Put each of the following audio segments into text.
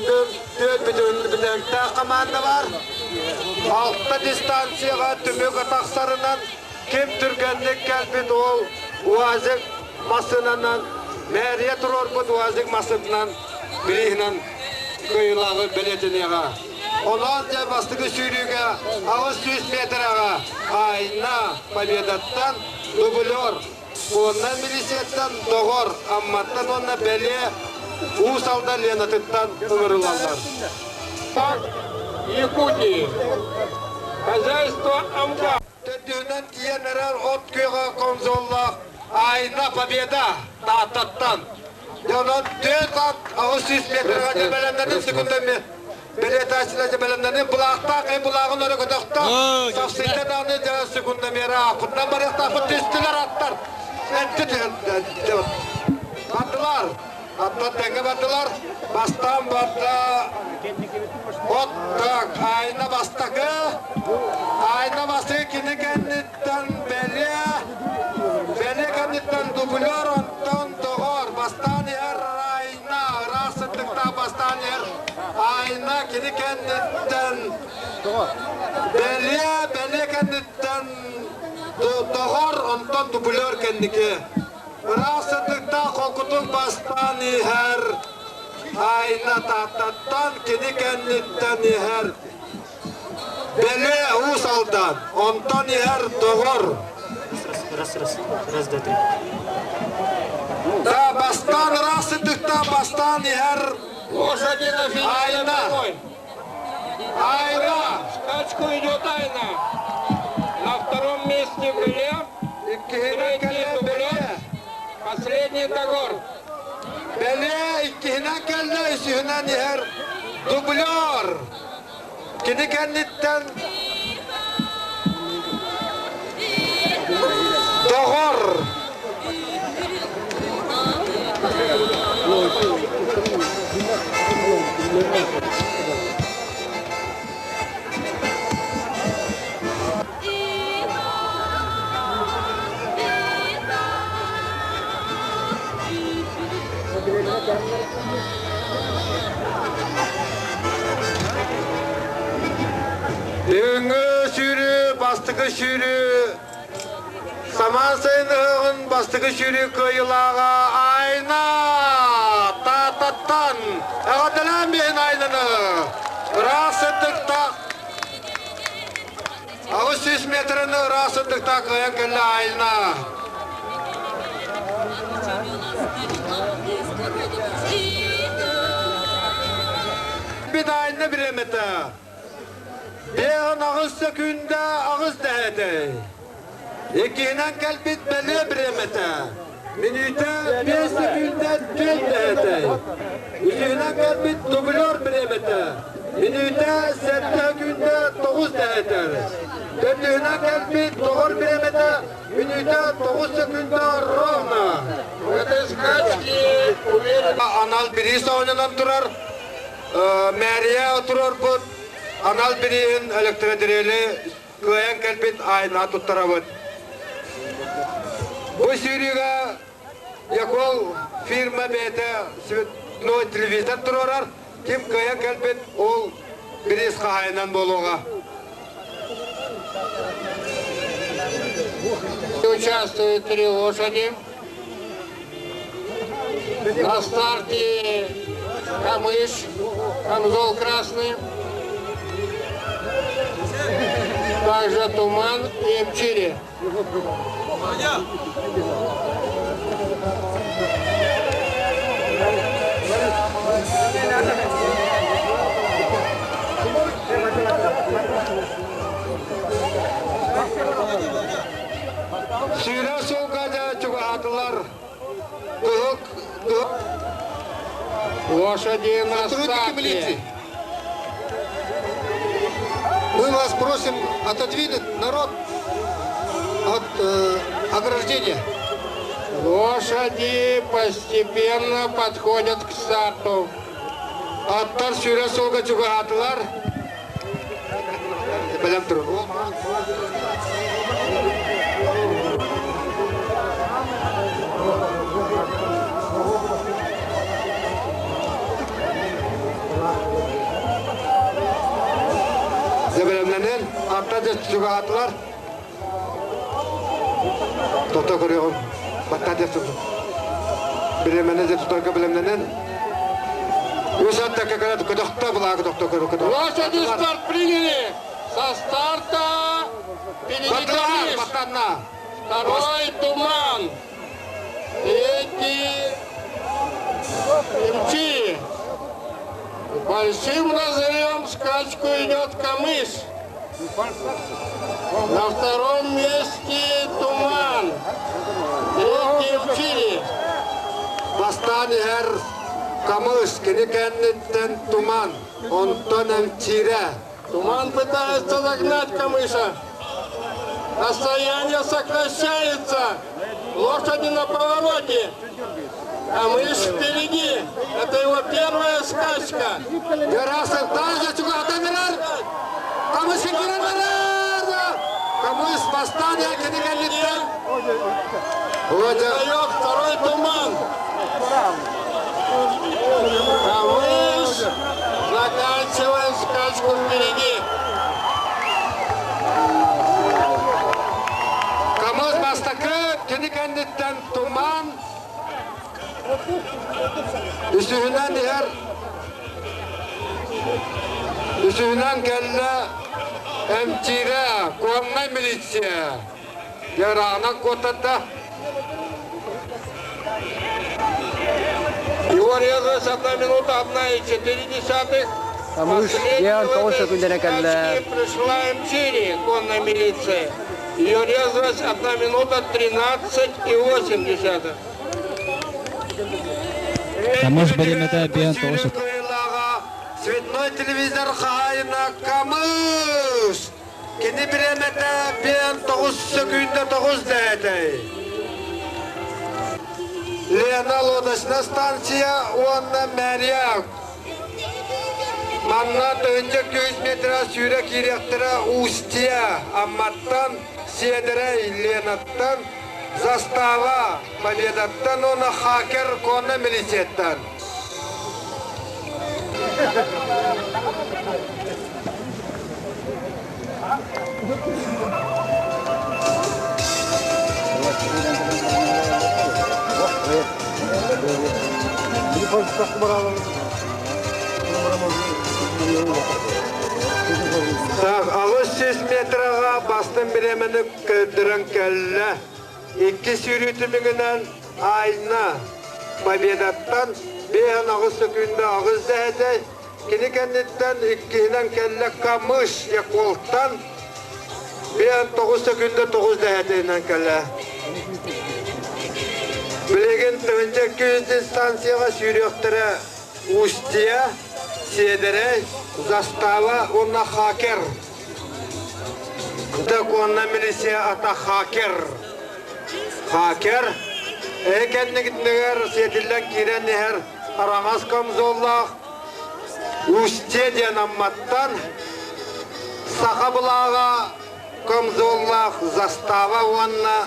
бүтүндөн бүтүндө команда бар. Алtta дистанцияға түмөк атақсарынан кем түргенлік кәлбет ол уазик масынанан мәрия тұрор бұд уазик масынынан бірігінен көйлағы білетінеға. Онан жа бастығы сүйріге ағыз 100 метраға айна победаттан дублер. Оннан милисеттен доғыр, амматтан онна бәле ұсалдан ленатыттан ұмырылалдар. Якутии. Хозяйство АМГА. Төттүнен тиенерер от күйға конзоллақ айна победа тааттаттан. Онан 4 ат ағыз 100 метрға жебелемдерін секундами. Белетачыла жебелемдерін бұлақтақ, бұлағын өрі көтіқта. Сақсыйта дағыны жа секундамері ақындан бар яқтақы түстілер аттар. Батылар. Аттан тәңгі батылар. Бастан барды. Оттық айна бастақы. Айна бастығы кені кәнеттен бәле. Бәле кәнеттен дублер, онтан доғыр. Бастан ер айна. Расыттықта бастан ер айна кені кәнеттен бәле. Бәле кәнеттен доғыр, онтан дублер кәнеке. Расыттықта қоқытық бастан ер айна таттаттан кені кәнеттен ер бәле ұс алдан, онтан ер доғыр. Да, бастан расыттықта бастан ер айна. Айна. Скачку идет айна. На втором месте бәле. Третий дублер. Последний доғыр. Бәле иккihine kelle üsühünen yer dublör. Kini kenditten doğur. Düğünü sürü, bastığı sürü, saman sayınığın bastığı sürü kıyılağa ayna, tattattan, ağadılan bir aynını, rasıttıkta, ağız 100 metrini rasıttıkta kıyan kelle ayna. Bir de ayna bir emete. Beğen ağız sekünde ağız dehete. İkinen kalbit beli bir emete. Minüte 5 sekünde 4 dehete. İkinen kalbit dublör bir emete. Minüte 7 sekünde 9 dehete. Döndüğüne kalbit doğur bir emete. Minüte 9 sekünde rovna. Anal birisi oynanan durar. Meriye oturur bu. Anal biriğin elektridireli kıyan kalbit ayna tuttarabıd. Bu sürüge yakol firma bete televizyon turar. Kim kıyan kalbit ol biriz kahaynan boluğa. Участвуют 3 лошади. На старте камыш, камзол красный. Также туман и мчири. Sürü soğukaca çukahatılar. Лошади на старте. Мы вас просим отодвинуть народ от ограждения. Лошади постепенно подходят к старту. Аттар сүйре солға чуғатылар. Білем тұру. Zebelемленен, атта жetsуға атылар. Тоқта көріғым, батта жetsуға. Біремене жetsуға білемленен. Өз атта көкірет күдіқта бұлағы тоқта көрі. Лошади старт приняли. Со старта впереди Камыш. Второй Туман. Третий МЧ. Большим разрывом скачку идет Камыш. На втором месте Туман. Третий МЧ. Бастан her Камыш, кенекеннеттен Туман, онтон МЧ-ре. Туман пытается догнать Камыша. Расстояние сокращается. Лошади на повороте. Камыш впереди. Это его первая скачка. Ярасов, даже чуга атамирар. Камыш кенекеннеттен. Камыш бастан her кенекеннеттен. Дает второй Туман. Камыш заканчивает скачку впереди. Камыш бастакы кенекеннеттен Туман. Üstünden kelle emtire, kuanna militsiya. Yarağına kotada. Его резность 1 минута 1,4. Камыш, я того, что куда калла. Пришла МЧ, конная милиция. Ее резвость 1 минута 13,8. Камыш беремете бен тоғышып. Цветной телевизор хайна Камыш. Кені беремете бен 9 секунда 9 дәді. Лена лодочная станция, онна мәрияк. Манна тönce 100 метра сүйрек керектірі Устия, Амматтан, Седірей, Ленаттан, Застава, Победаттан, оны Хакер, конна милицияттан. Так, алыс 100 метраға бастын біремені көдірін кәлі. 2 сүйретімігінен айна Победаттан 5 секунда ағыз дәді. Кені кәндеттен 2-нен кәлі Камыш Яколттан 5 секунда 9 дәдінен кәлі. Білеген төнce 200 станцияға сүйректірі Устия, Седірей, Застава, онна Хакер. Так онна милиция ата Хакер. Хакер. Әкәннігітнігер Седілден керенігер Араңас Камзоллақ. Устия ден Амматтан. Сақабылаға Камзоллақ, Застава, онна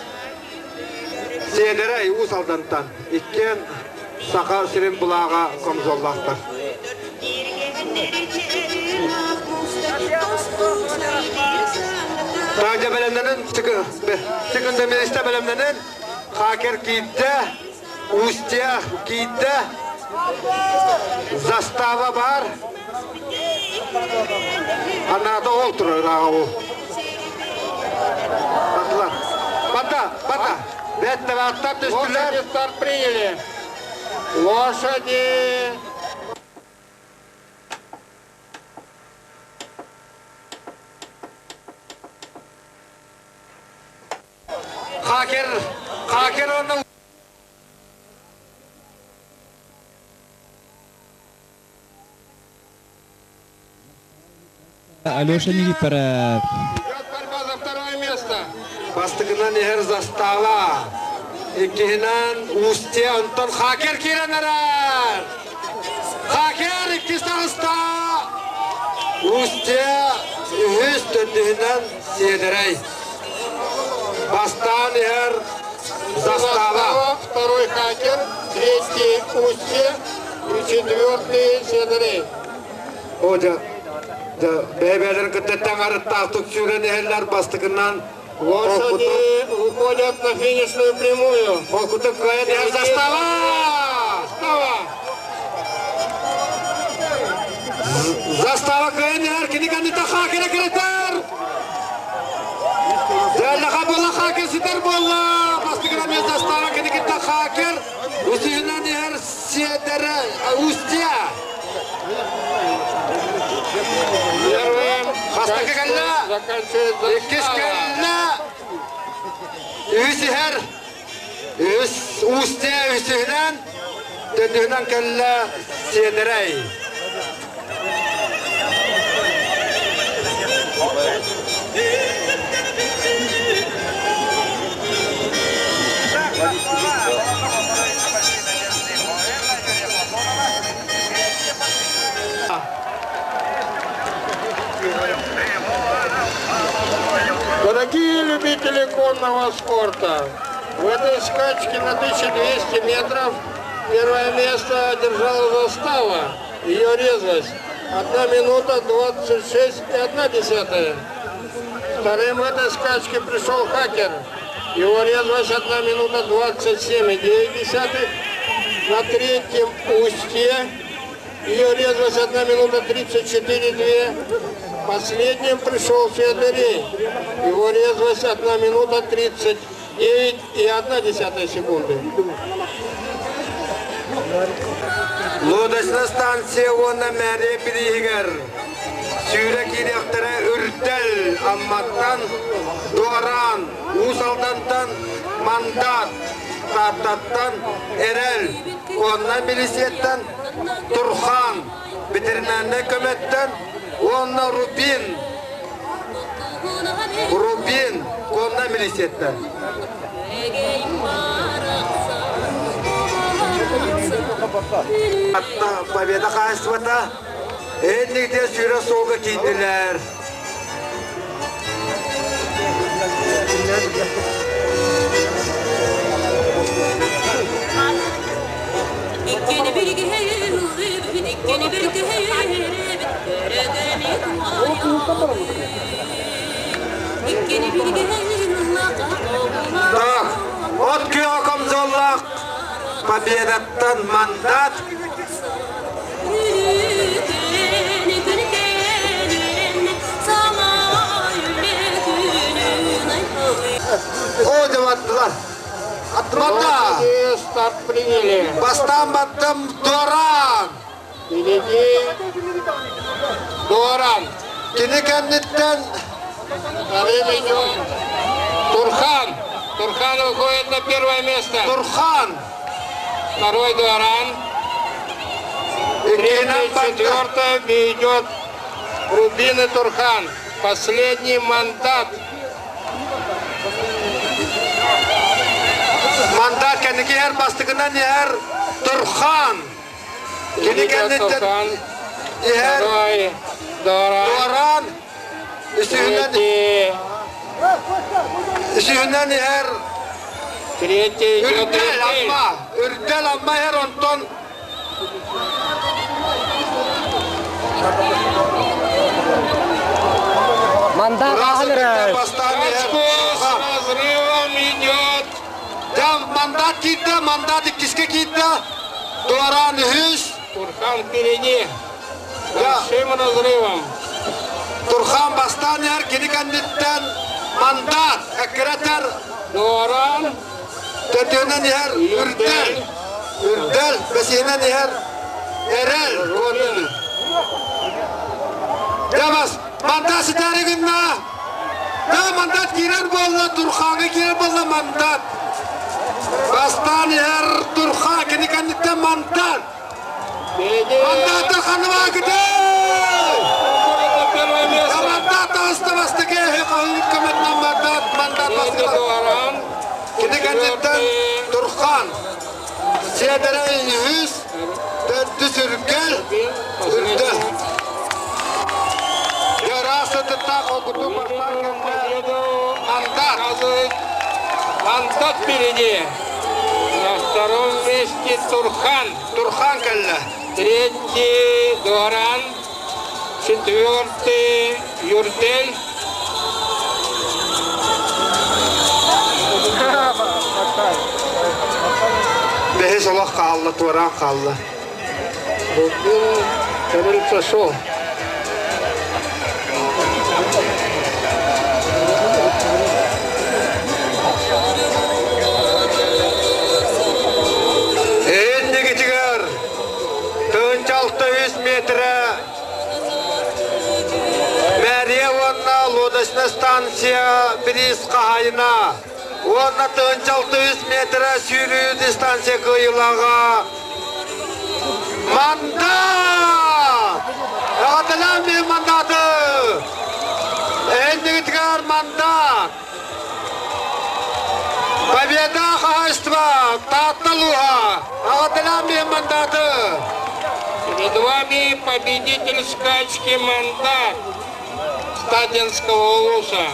Седірей Усалдантан. Иккен Сақа Сирен бұлаға Камзоллақтар. Тағжа бәлемденін, секунда милисте бәлемденін, Хакер кейтті, Устия кейтті, Застава бар. Аннағада ол тұры раға ол. Бата, бата. Бәтті баттап түстілер. Лошади старт приняли. Лошади. Хакер оның Алеша Нигипер. Идет борьба за второе место. бастығынан ер Застава. Иккенен Устия, онтон Хакер керенерер. Хакер 2 сағыста. Устия 100 төндігінен Седірей. Бастан ер Застава. Второй Хакер, третий Устье и 4-й Седірей. Ода, Бебелер кытеттен арыттақтық сүйрен ehler бастығынан Лошади выходят на финишную прямую. Колкутып көйен ehler застава! Застава көйен ehler кенекенді тақа керекереттер! Дәліға бола хакер сітер бола! Бастығынан мен застава кенекенді хакер үсігінен ehler сиедері үстия! Хастакы кәлі! Еккеш кәлі! Үйсі әр! Үсте үйсігінен төндігінен кәлі сиедірей. Дорогие любители конного спорта, в этой скачке на 1200 метров первое место одержала застава. Ее резвость 1 минута 26,1. Вторым в этой скачке пришел хакер. Его резвость 1 минута 27,9. На третьем устье ее резвость 1 минута 34,2. Последним пришел Федорей. Его резвость 1 минута 39,1 секунды. Лодочна станция оны мәре бірігер. Сүйрек еректері үрділ, амматтан, дуаран, усалдантан, мандат, тартаттан, әрел, онна милисеттен, Турхан, ветеринарный көметтен, онна Рубин, онна милисеттен. Атта победа қайсывата, әннігде сүйрі солғы кейділер. İkkeni bir Так, от күйоком золлақ, победаттан мандат. О, деп аттылар. Атмада. Старт приняли. Бастан баттым Доран. Впереди Доран. Кенекеннеттен Вторым идет Турхан. Турхан выходит на первое место. Турхан. Второй Доран. Третье, четвертое идет Рубин и Турхан. Последний мандат. Мандат кенеке her бастығынан her Турхан. Кенекеннеттен Турхан. her Второй Доран. Доран. Третий her идет Үрдел Рубин. amma. Үрдel amma her ondan Мандат Ахмеров. бастан her С разрывом идет Dem mandat gitti, mandat ikkiske gitti. Doğran hüs. Турхан впереди. Ya. Большим разрывом. Turhan bastan yer, kini kanditten mandat. Ekreter. Доран. Dördüğünden yer, ürdel. Ürdel, besihinen yer. Erel. Gördün. Demez, mandat sitari günna. Ya mandat girer bolla, Turhan'ı girer bolla mandat. Bastan yer, Turhan, kini kanditten mandat. Впереди. Mandat Turhan'ıma gidiyor. Выходит на первое место. Мандат оставастı ki hükümetten mandat Третий bastı. Доран. Kini kendinden Turhan. Siyadere yüz. Döndü sürgel. Ürdü. Yarası tutak okudu başlarken mandat. Показывает мандат впереди. На втором месте Турхан. Turhan kelle. Третий Доран. 4-й Юртель. Behes Allah kallı, tuvaran kallı. Рубин Карель прошел. Ende geçiyor. Tığınç 600 metre. Meryevon'na Lodasna stansiya Biriz Kahayna. Ona tığınç 600 metre sürüyü distansiya kıyılağa. Mandat! Ağatılan bir mandatı. Ende geçiyor mandat. Победа хозяйства, Таталуха, Агаталамби мандаты. Перед вами победитель скачки мандат Статинского улуса.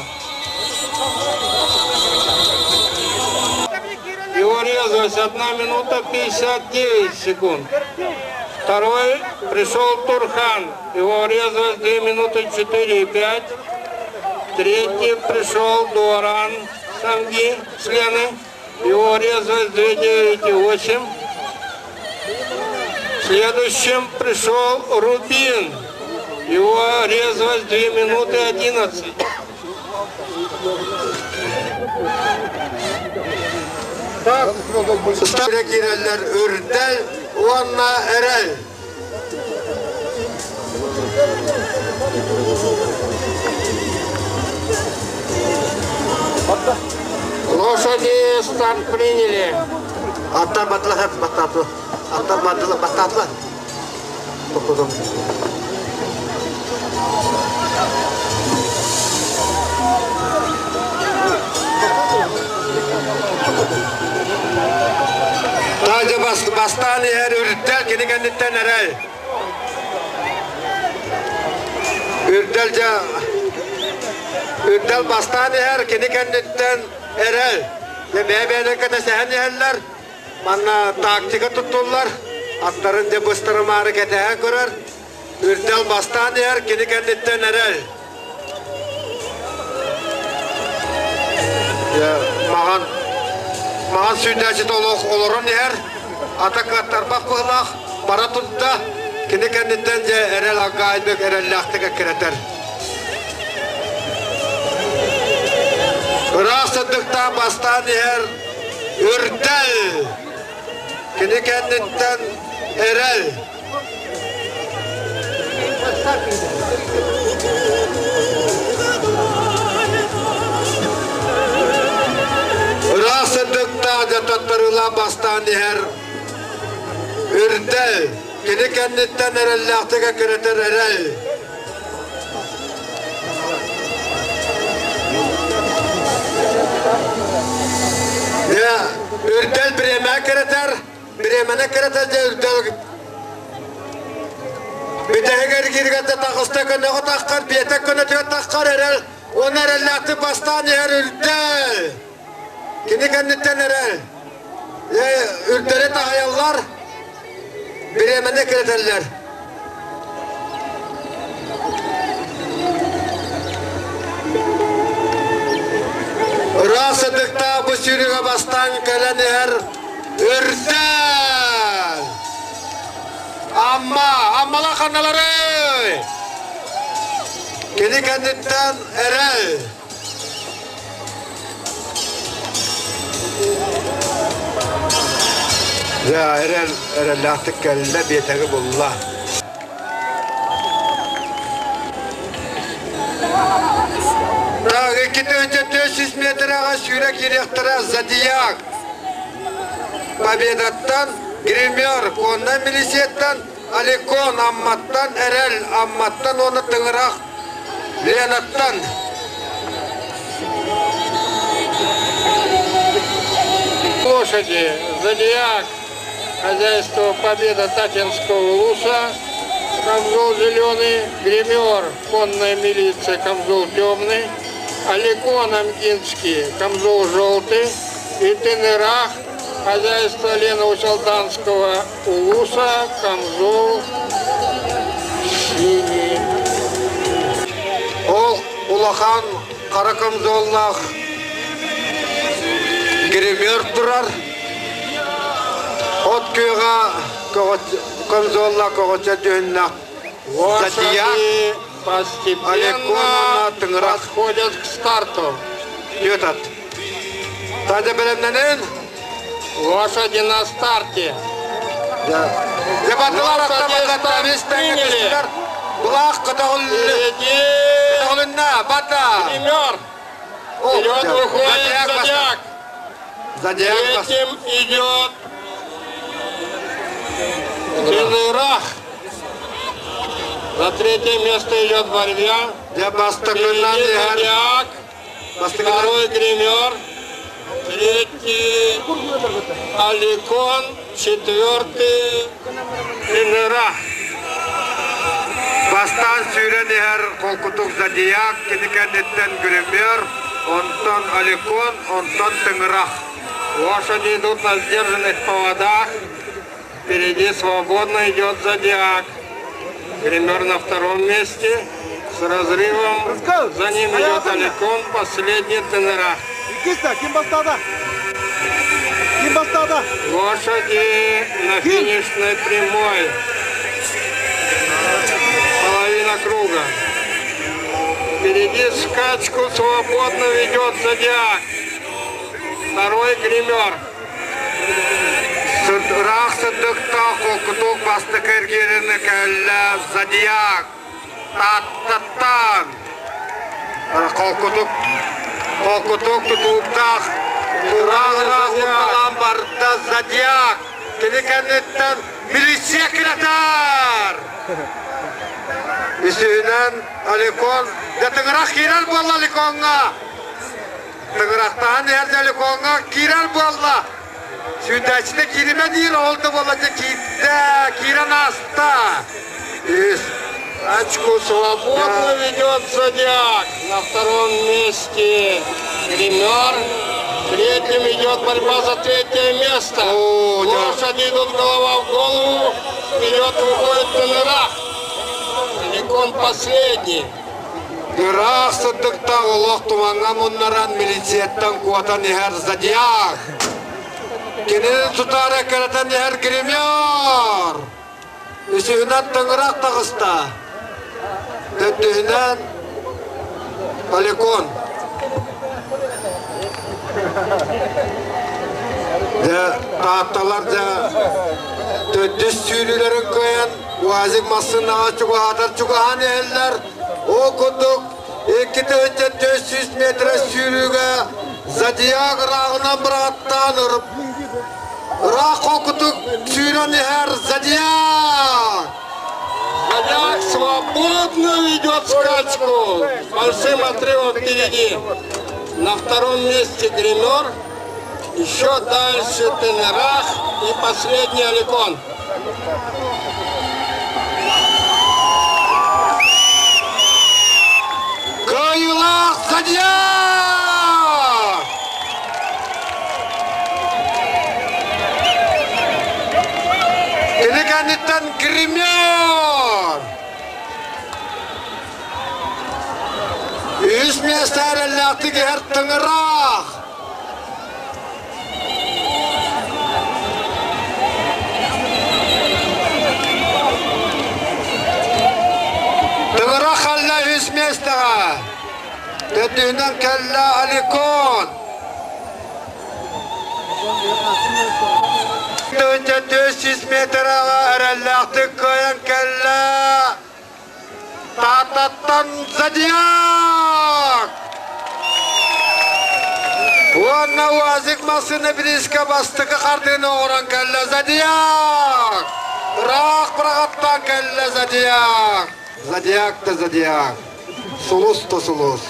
Его резвость 1 минута 59 секунд. Второй пришел Турхан. Его резвость 2 минуты 4,5. Третий пришел Дуаран Самги с Лены. Его резвость 2,9,8. Следующим пришел Рубин. Его резвость 2 минуты 11. Stara girerler Ürdel, Vanna Erel. Лошади старт приняли. Atlar battılar hep battılar. Atlar battılar. Okudum. Taca bastani her Ürdel kini kenditten Erel. Ürdel bastani her kini kenditten Erel. Ve bebeğine kadar sehen yerler. Bana taktika tuttular. Atların da bastırma hareketi kurar. Ürdel bastani her kini kenditten Erel. Ya mağan sündacı dolu olurun yer. Atak atarbak bıhlak. Para tuttu. Kini kenditten Erel agaydık Erel laktıka kireter. Rasadıkta bastani her Ürdel. Kini kendinden Erel. Rasadıkta jatatlarıyla bastani her Ürdel. Kini kendinden Erel laktıka kireter Erel. Ya, Ürdel Bremen kereter, Bremen'e kereter de Ürdel. Bir de eğer girgette takısta kene o takkar, biyete kene tüye takkar erel. Onlar ellahti bastani her Ürdel. Kini kenditten erel. Ya, Ürdel'e de hayallar, Bremen'e kereterler. Rasadıkta bu sürüye bastan gelen her Ürdel. Amma kanaları. Kini kendinden Erel. Ya Erel artık geldi bir tane buldular. Daha iki önce 400 metreye sürek direktörü Zadiyak. Победаттан Гример, Конна Милисеттан, Аликон Амматтан, Эрел Амматтан, оны тыңырақ Ленаттан. Лошади Зодиак, хозяйство Победа Татинского улуса, камзол зеленый, Гример, конная милиция, камзол темный, Аликон Амкинский, камзол желтый, и Тенерах, хозяйство Лено-Усалданского улуса, камзол синий. улахан Каракамзоллах гример турар. От күйға Камзолла Когоча дүйіннақ Задия Лошади постепенно подходят к старту. Ютат. Тады білімненен? Лошади на старте. Дебатылар Лошади аттамазат старт тавистен приняли. кетістер. Бұлақ Впереди қытағылынна, бата. гример. Вперед выходит Зодиак. Задияк бас. Третьим идет Тенерах. За третье место идет Борьбя. Бастықынан Впереди ехер. Зодиак. Второй гример. Третий Аликон. Четвертый Тенерах. Бастан сүйрен ехер қолқытық Задияк, кенекенеттен гример, онтон Аликон, онтон Тыңырақ. Лошади идут на сдержанных поводах. Впереди свободно идет Зодиак. Гример на втором месте. С разрывом. За ним идет Аликон. Последний Тенерах. Kim bastırdı? Kim bastırdı? Лошади на финишной прямой. Половина круга. Впереди скачку свободно ведет Зодиак. Второй гример. Сыдырақ сыдықта қолқытық басты кәргеріні кәлі Задияк. Таттаттан. Қолқытық тұтуптақ. Тұрағырақ ұттаған барда Задияк. Кенекенеттен милиция кіретар. Үсінен Аликон. Тыңырақ керел бол Аликонға. Тыңырақтан әрді Аликонға керел болла. Südaçta kirime değil oldu olacak Киран аста. Очку свободно ведет Зодиак. На втором месте гример. Третьим идет борьба за третье место. Лошади идут голова в голову. Вперед выходит Тенерах. Аликон последний. Гырах сыдықта олақ туманға мұннаран милицияттан қуатан ехер Задияк. Кенені тұтар әкәрәтен ехер гример. Үсігінен Тыңырақ тағыста. Төттігінен Аликон. Тағатталар төттіс сүйрілерін көйен, уазик масынаға чуғатар чуғаған әллер. О күндік 200 метр сүйріге Задияк рағынан бір аттан ұрып. Рақ оқытық сүйрен әр Задияк. Зодиак свободно ведет скачку. Большим отрывом впереди. На втором месте гример. Еще дальше Тенерах и последний Аликон. Кайылақ Задияк! Кенекенеттен гример! Үш местер әлләқті кер Тыңырақ! Тыңырақ әллә үш местеға! Төттігінен кәлі Аликон! 400 метрға әрәлләқті көйен кәлі Тататтан Задияк! Уанна уазик масыны біріске бастықы қардыны оған кәлі Задияк! Рақ бірағаттан кәлі Задияк! Задияк та Задияк! Сулус та сулус!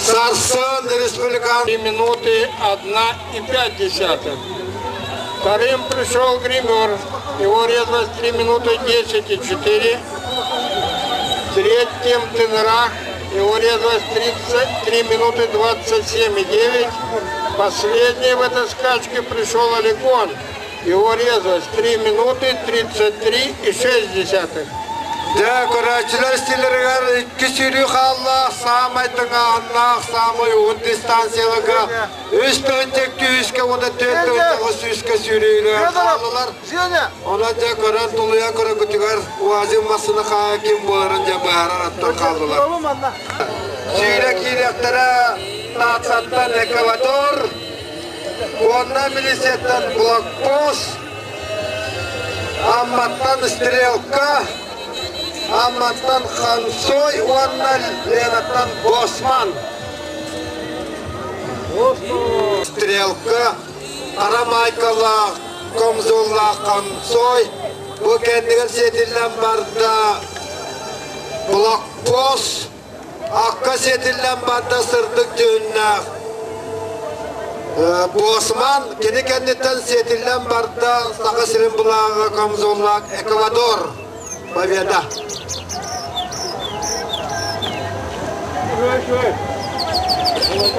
Сарсын республикан 3 минуты 1,5. Вторым пришел гример. Его резвость 3 минуты 10,4. Третьим Тенерах. Его резвость 3 минуты 27,9. Последний в этой скачке пришел Аликон. и урезать 3 минуты 33,6. Да, көрәчілер стилергер 2 сүйрі қаллақ, самайтың ағынлақ, самай ұғын дистанциялыға, үстігін тек 200-ке, оны 4-3-ке сүйрейлер қалылар. Ona da körən tuluya körə kütügar, uazın masını hakim boların cəbəhərən attır qaldılar. Süyrək iləqlərə Tatsattan Ekvador, Konna Milisetten Blokpost, Ammattan Strelka, Ammattan Khansoy, Onna Lenattan Bosman. Strelka, Aramaykala, Komzolla Khansoy, bu kendigen setilen barda Blokpost, Akka setilen barda sırdık düğünne. Bosman, kendigen setilen barda Sakasirin Bulağı Komzolla Ekvador. Победа.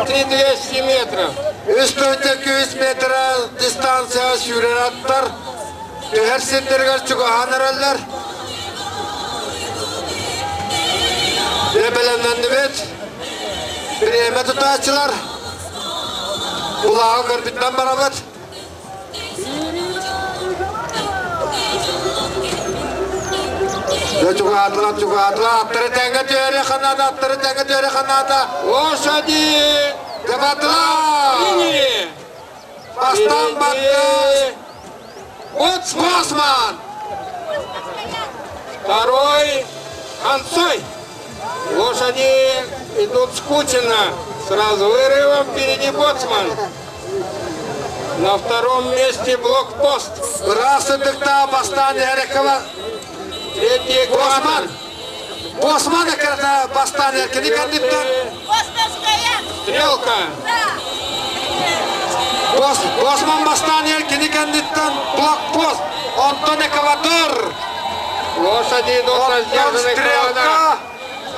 3200 метров. Üstünde 200 metre distansiya süren atlar. Her sindirger çıkan eraller. Rebelenden evet. Bir eme tutaçılar. Kulağı kırbitten beraber. Çugatlar. Atları tenge tüyeri kanada. Лошади! Kapatlar. Приняли! Bastan battı. Босман. Второй Ханцой. Лошади идут скучно. Сразу вырывом впереди Боцман. На втором месте Блокпост. Rasıdıkta bastan Erkava. Третий Босман. Эквадор. Босман ekranı bastan erkeni kandipten. Стрелка. Bosman bastan erkeni kandipten. Blokpost. Ondan Ekvador. Лошади идут на Ondan сдержанных Strelka. проводах.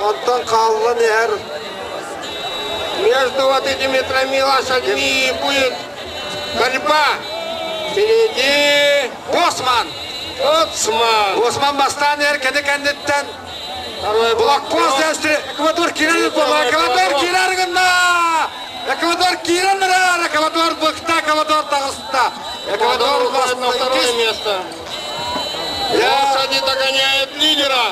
Ondan Kallı Ner. Между вот этими тремя лошадьми будет борьба. Впереди Bosman. Боцман. Bosman bastan erkeni kandipten. Второй Blokpost üstü. Ekvador kiranır baba. Ekvador kirargında. Ekvador kiranır. Ekvador bıkta. Ekvador dağısta. Эквадор уходит на второе bastan. место. Лошади догоняют лидера.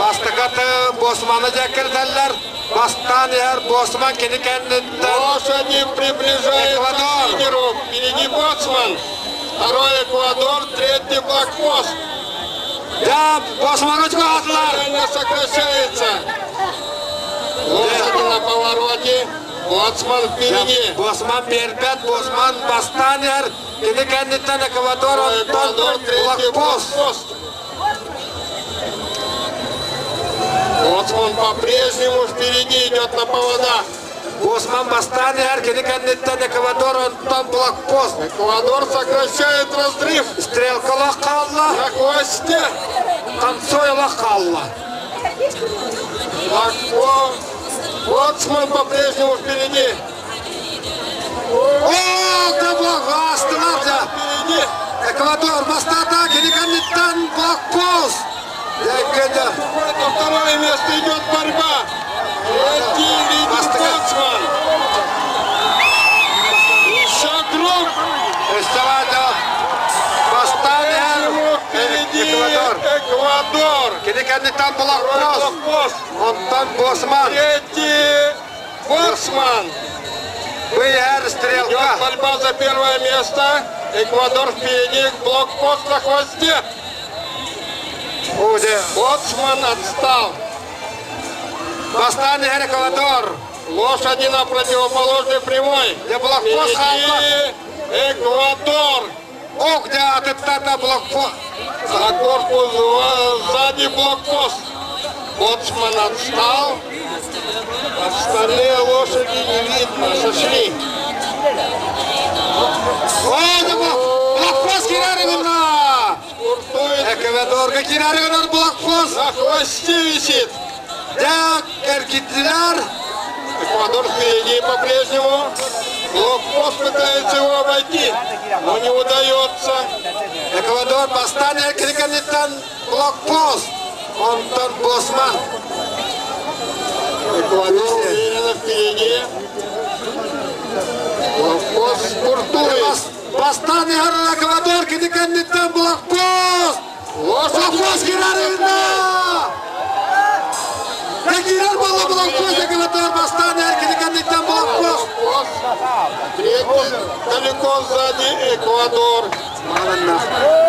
Bastıkatı Bosman'ı cekirderler. Bastan yer Bosman kendi kendinden. Лошади приближаются Эквадор. к лидеру. Впереди Боцман. Второй Эквадор, третий Блокпост. Ya Bosman'ı çıkarttılar. Реально сокращается. Лошади на повороте. Боцман впереди. Bosman berbet, Bosman bastan yer. Kendi kendinden Ekvador Второй ondan Эквадор, третий Blokpost. Блокпост. Боцман по-прежнему впереди идет на поводах. Bosman bastan yer. Kendi kendinden Ekvador ondan Blokpost. Эквадор сокращает разрыв. Strelkalı kallı. На хвосте. Kansoyla kallı. Боцман по-прежнему впереди. Ooo da bastılar ya. Впереди. Ekvador bastada kendi kendinden Blokpost. Yakında. На второе место идет борьба. Третий лидер Боцман. Еще круг. Estavada. Bastan yer. Впереди Ekvador. Эквадор. Kendi kendinden Blokpost. Блокпост. Ondan Bosman. Третий Боцман. Bu yer Идет Strelka. борьба за первое место. Эквадор впереди, Блокпост на хвосте. Уже. Боцман отстал. Bastan yer Ekvador. Лошади на противоположной прямой. Ya Blokpost kaldı. Впереди Эквадор. Ok de atıtta da Blokpost. За корпус сзади Блокпост. Боцман отстал. Остальные лошади не видно, сошли. O da Blokpost girer buna. Курсует, Ekvador'a girer buna Blokpost. на хвосте висит. Ya erkittiler. Эквадор впереди по-прежнему. Блокпост пытается его обойти, но не удается. Эквадор бастан эркинен блокпост. Антон Босман. Эквадор уверенно впереди. Блокпост спортует. Бастан Эквадор эркинен блокпост. Блокпост кирарында. Тагирар было блокпост Эквадор бастан эркинен блокпост. Третий далеко сзади Эквадор.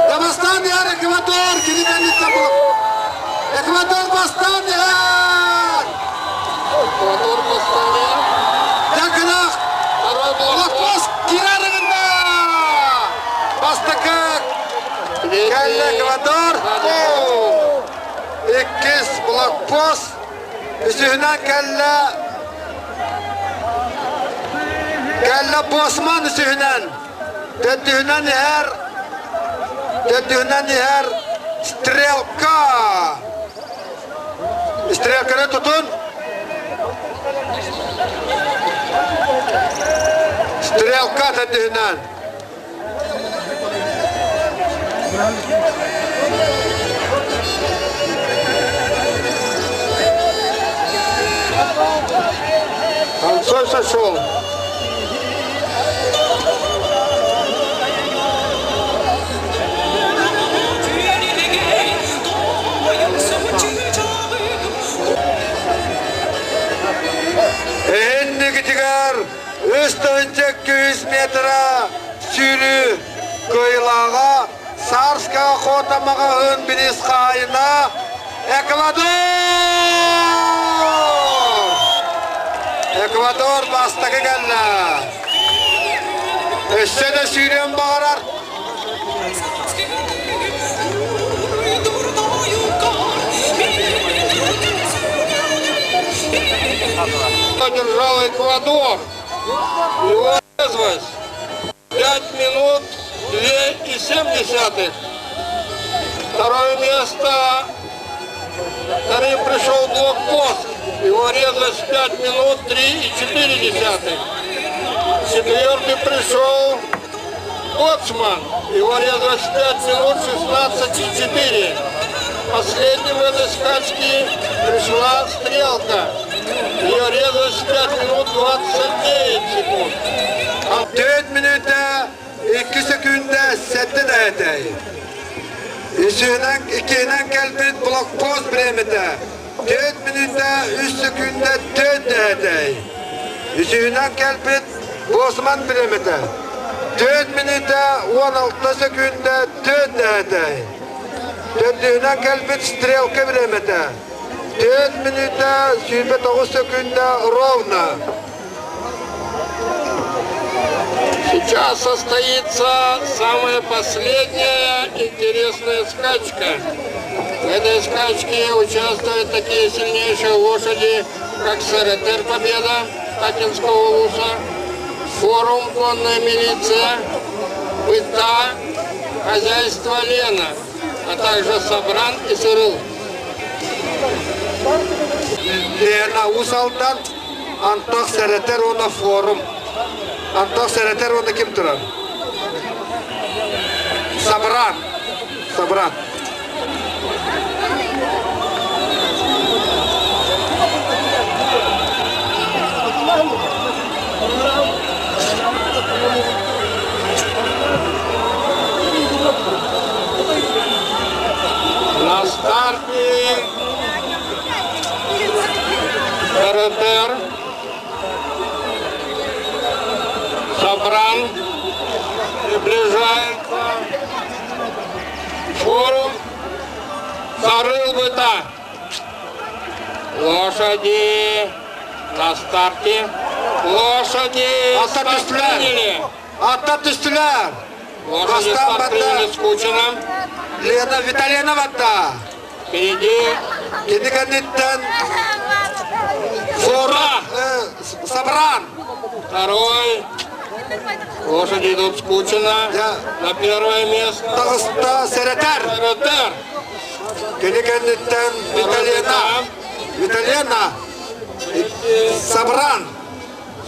Да бастан Эквадор эркинен блокпост. Эквадор бастан Эквадор по стране. Якынах. Второй блокпост. Блокпост кирарында. Бастакак. Третий. Кәлі Эквадор. Иккіз блокпост. Үсігінен кәлі Босман үсігінен. Төттігінен ihər Стрелка. Стрелканы tutun. Стрелка төттігінен. Концой сошел. Ендігітігер 300 метра сүйрі көйлаға Сарска қотамаға өн білес қайына Эквадор! Эквадор бастығы кәлі. Өссе де сүйрен бағарар. Одержал Эквадор. Его резвость 5 минут 2,7. Второе место. Вторым пришел блокпост. Его резвость 5 минут 3,4. Четвертый пришел Боцман. Его резвость 5 минут 16,4. Последним в этой скачке пришла Стрелка. Ее резвость 5 минут 29 секунд. 4 минутта 2 sekunda 7 dəyətəyi. İkindən kəlbid blokpost biremətə. 4 minutda 3 sekunda 4 dəyətəyi. İkindən kəlbid Bosman biremətə. 4 minutda 16 sekunda 4 dəyətəyi. Dördüğündən kəlbid Стрелка biremətə. 4 minutda 29 sekunda ровно. Сейчас состоится самая последняя интересная скачка. В этой скачке участвуют такие сильнейшие лошади, как СРТР Победа, Катинского Луса, Форум Конная милиция, Пыта, Хозяйство Лена, а также Собран и Сырыл. Лена Усалдан, Антох Сәрәтер оны форум. Антох Сәрәтер оны кем тұрар? Собран. Собран. На старте РТР, Собран, приближается, Форум, Сырыл Быта. Лошади на старте, лошади Ата стартовали. Ата түстілер. Лошади Бастан стартовали бата. Скучино. Лена Виталена бата. Впереди Кенеканеттен форум. Собран. второй. Лошади идут Скучино. Да. На первое место. Тағыста Сәрәтер. РТР. Кенеканеттен Виталена. Виталена. Собран.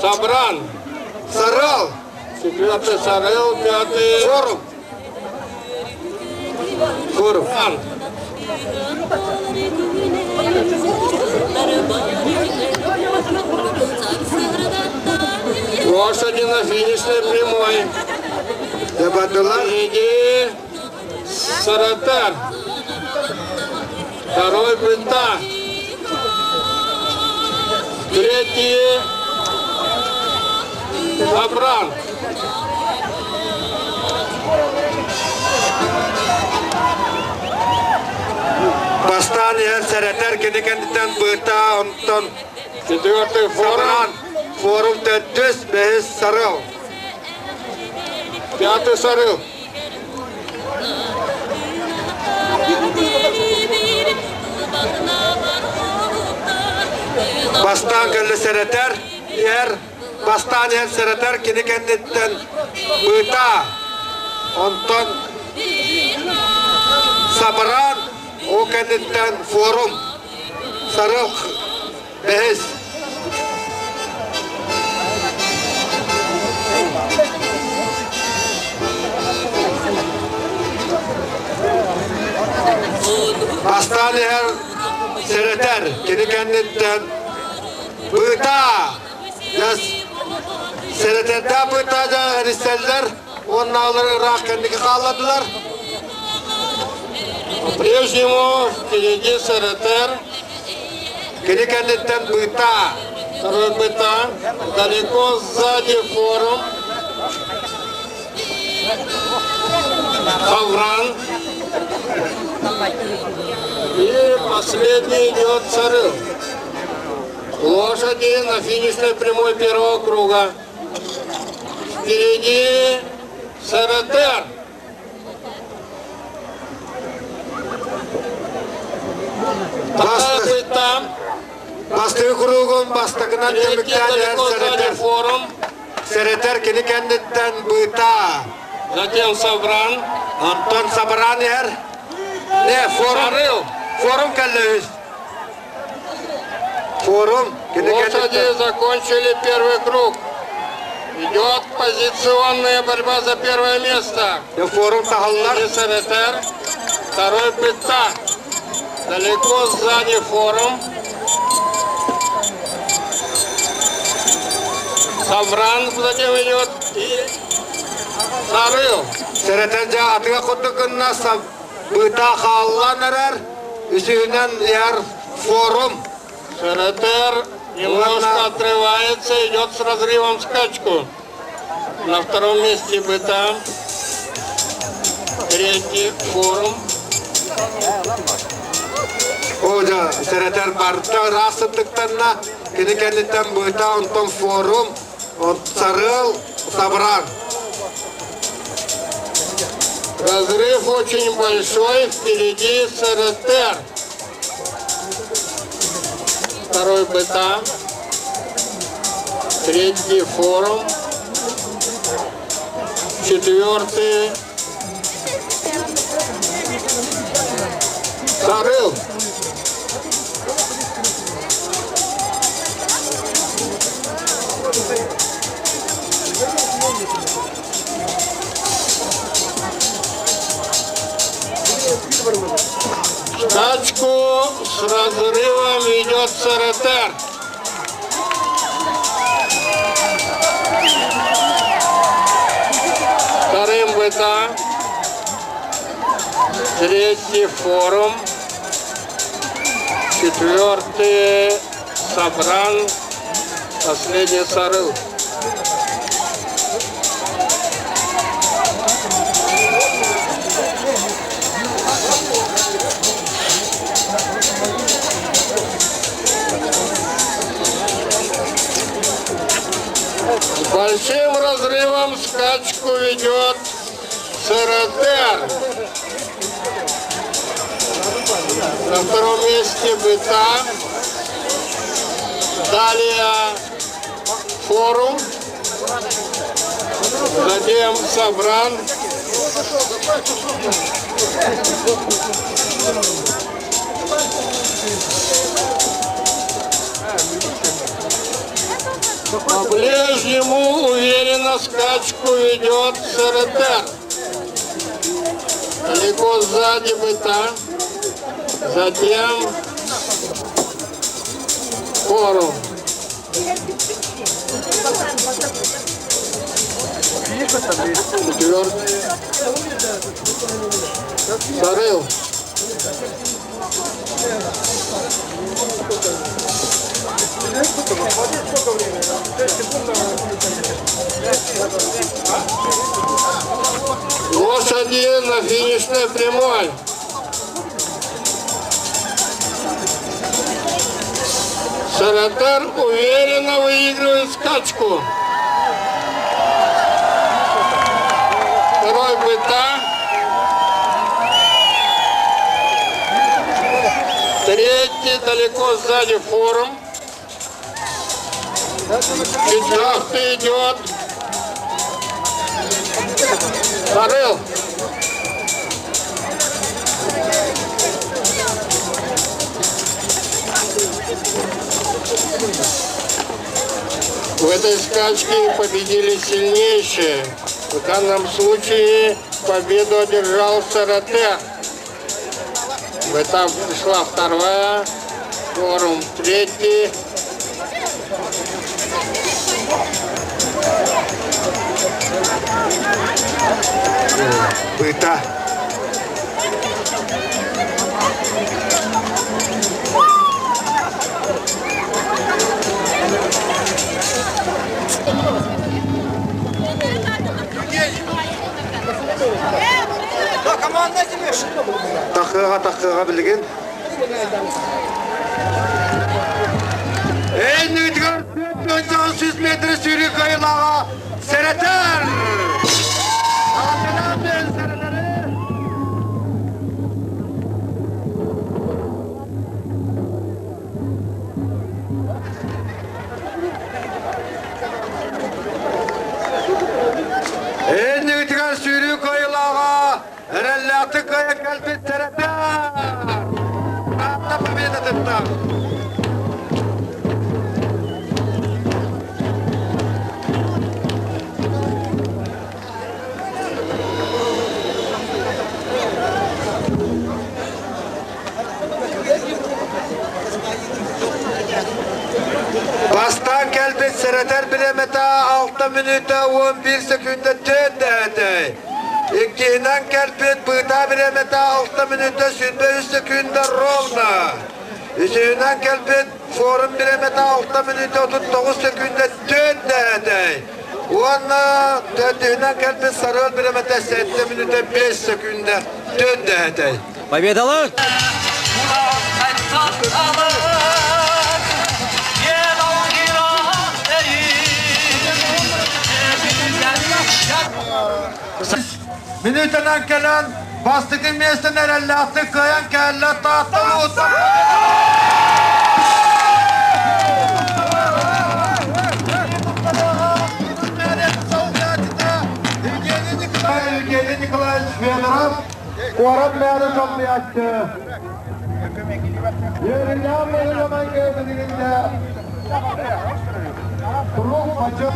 Собран. Сарыл. Четвертый Сарыл, пятый Форум. Форум. Ан. Лошади на финишной прямой. Дебатулар. Впереди Саратар. Второй Быта. Третий Абран. Бастан яр Саратар кенекенден быта онтон. Четвертый Форум. Сабран. Форум төттүс бес Сарыл. Пятый Сарыл. Бастан кelle Саратар яр. Бастан яр Саратар кенекенден быта онтон. Сабран. O kendeten Форум. Сарыл бес. Бастан яр Саратар кенекенден быта. Яс Саратарда быта да риселдер. Onun ağları rakendeki kalladılar. По-прежнему впереди Саратар. Кенекенден быта. Второй Быта. Далеко сзади Форум. Хавран. И последний идет Сарыл. Лошади на финишной прямой первого круга. Впереди Саратар. Вторая Быта. Bastığı kuruğun bastıkından Третий kemikten yer далеко сзади Саратар. Форум. Саратар кенекенден bıta. Затем Савран. Anton Sabran yer. Ne Forum? Сарыл. Forum kelle Forum. Лошади Kенekendен. закончили первый круг. Идет позиционная борьба за первое место. Ya Forum tahallar. Впереди Саратар. Второй Быта. Далеко сзади Форум. Савран затем идет и Сарыл. Saratarca atıga kutukuna bıta hallan erer. Üstünden yer Forum. Саратар немножко отрывается, идет с разрывом скачку. На втором месте Быта. Третий Форум. Oca Saratar barda rasıttıklarına kenikendinden bıta onton Forum. Sarıl Sabran. Разрыв очень большой, впереди Саратар. Второй Быта. Третий Форум. Четвертый Сарыл. Скачку с разрывом идет Саратар. Вторым Быта. Третий Форум. Четвертый Сабран. Последний Сарыл. Большим разрывом скачку ведет Саратар. На втором месте Быта. Далее Форум. Затем Сабран. По-прежнему уверенно скачку ведет СРТ. Далеко сзади Быта. Затем Форум. Четвертый. Сарыл. Лошади на финишной прямой. Саратар уверенно выигрывает скачку. Второй Быта. Третий далеко сзади Форум. Четвертый идет Сарыл. В этой скачке победили сильнейшие. В данном случае победу одержал СРТ. В этап пришла вторая, Форум третий. Быта. Тақыға білген. En üdgör 400 metre sürü kayılağa Sereter. Altından ben Sereter'i. En üdgör sürü kayılağa Erellatı kaya kalbi Sereter. Hatta победа tuttu. Bastan kelbet Sereter bilemete 6 minuta 11 sekunda döndü. İkinden kelbet Bıta bilemete 6 minuta 23 sekunda rovna. Üçünden kelbet Forum bilemete 6 minuta 39 sekunda döndü. Onunla döndüğünden kelbet Sarıl bilemete 7 minuta 5 sekunda döndü. Победалар! Minütenen gelen bastıkın mesin erelle attık kayan kelle tahtalı usta. Evgeni Nikolaevich Fedorov Koran meydanı kapıyı açtı. Yerinden beri zaman geldiğinde Turluk maçı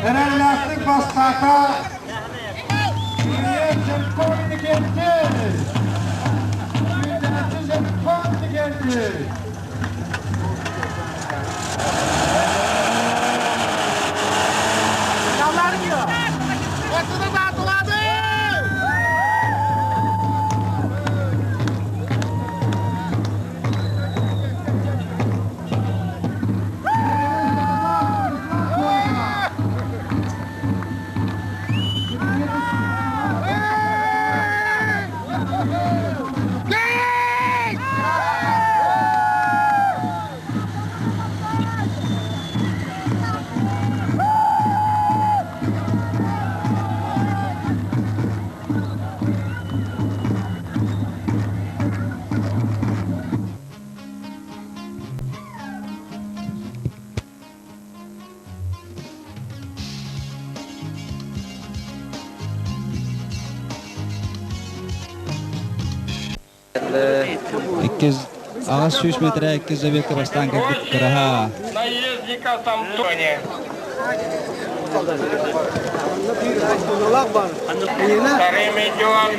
Erellastik bastaka Yürüyecek konuyu geldi. Yürüyecek konuyu geldi. Yallar gidiyor. Ortada dağıtıladı. 300 метр 200 бастан кірдік кіраға. Наездников Антония. Вторым идет